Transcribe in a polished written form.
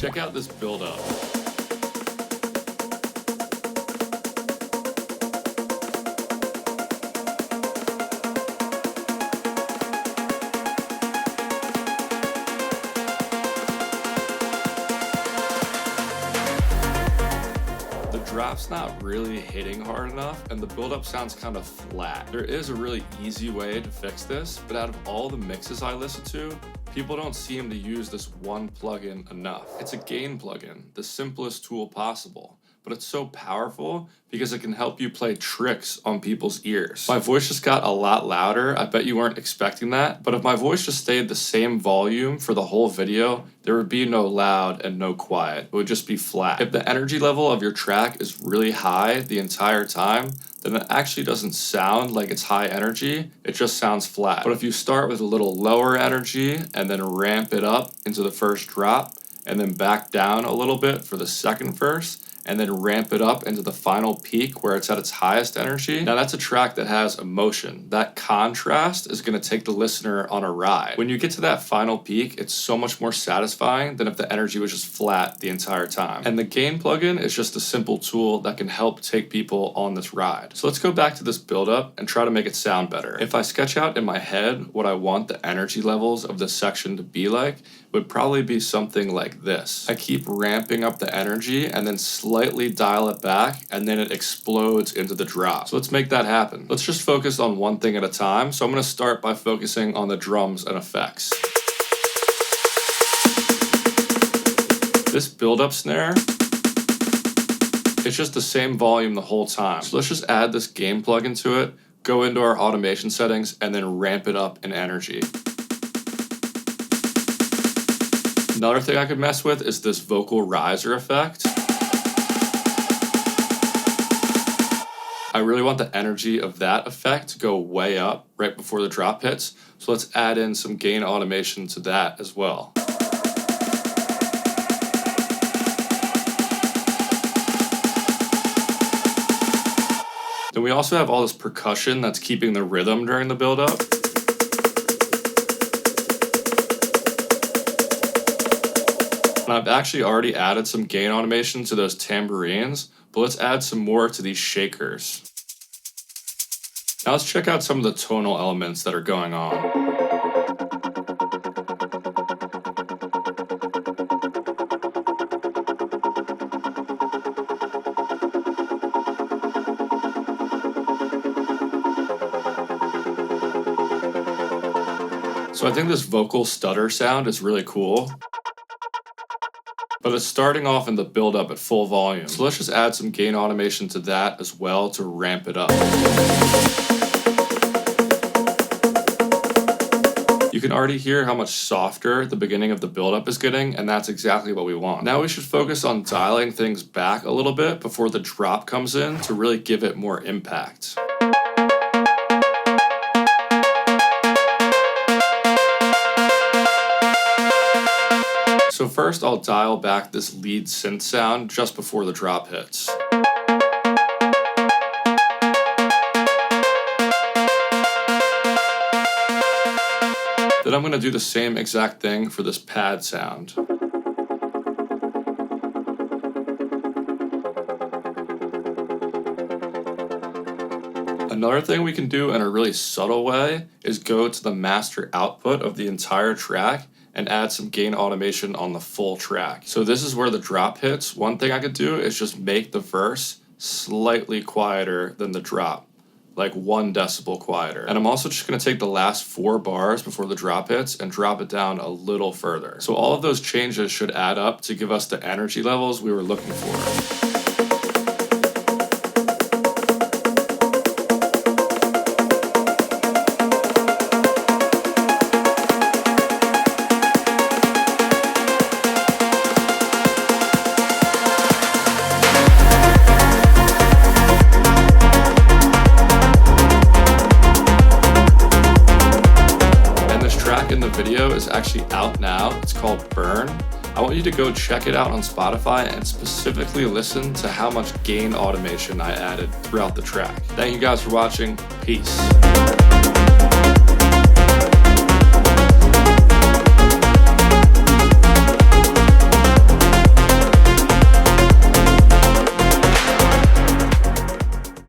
Check out this build up. The drop's not really hitting hard enough and the buildup sounds kind of flat. There is a really easy way to fix this, but out of all the mixes I listen to, people don't seem to use this one plugin enough. It's a gain plugin, the simplest tool possible, but it's so powerful because it can help you play tricks on people's ears. My voice just got a lot louder. I bet you weren't expecting that, but if my voice just stayed the same volume for the whole video, there would be no loud and no quiet. It would just be flat. If the energy level of your track is really high the entire time, then it actually doesn't sound like it's high energy, it just sounds flat. But if you start with a little lower energy and then ramp it up into the first drop, and then back down a little bit for the second verse, and then ramp it up into the final peak where it's at its highest energy. Now that's a track that has emotion. That contrast is gonna take the listener on a ride. When you get to that final peak, it's so much more satisfying than if the energy was just flat the entire time. And the gain plugin is just a simple tool that can help take people on this ride. So let's go back to this buildup and try to make it sound better. If I sketch out in my head what I want the energy levels of this section to be like, it would probably be something like this. I keep ramping up the energy and then slightly dial it back, and then it explodes into the drop. So let's make that happen. Let's just focus on one thing at a time. So I'm gonna start by focusing on the drums and effects. This build-up snare, it's just the same volume the whole time. So let's just add this gain plugin to it, go into our automation settings, and then ramp it up in energy. Another thing I could mess with is this vocal riser effect. I really want the energy of that effect to go way up right before the drop hits, so let's add in some gain automation to that as well. Then we also have all this percussion that's keeping the rhythm during the build-up. And I've actually already added some gain automation to those tambourines, but let's add some more to these shakers. Now let's check out some of the tonal elements that are going on. So I think this vocal stutter sound is really cool, but it's starting off in the build-up at full volume. So let's just add some gain automation to that as well to ramp it up. You can already hear how much softer the beginning of the build-up is getting, and that's exactly what we want. Now we should focus on dialing things back a little bit before the drop comes in to really give it more impact. So first I'll dial back this lead synth sound just before the drop hits. Then I'm going to do the same exact thing for this pad sound. Another thing we can do in a really subtle way is go to the master output of the entire track and add some gain automation on the full track. So this is where the drop hits. One thing I could do is just make the verse slightly quieter than the drop, like 1 decibel quieter. And I'm also just gonna take the last 4 bars before the drop hits and drop it down a little further. So all of those changes should add up to give us the energy levels we were looking for. In the video is actually out now. It's called Burn. I want you to go check it out on Spotify and specifically listen to how much gain automation I added throughout the track. Thank you guys for watching. Peace.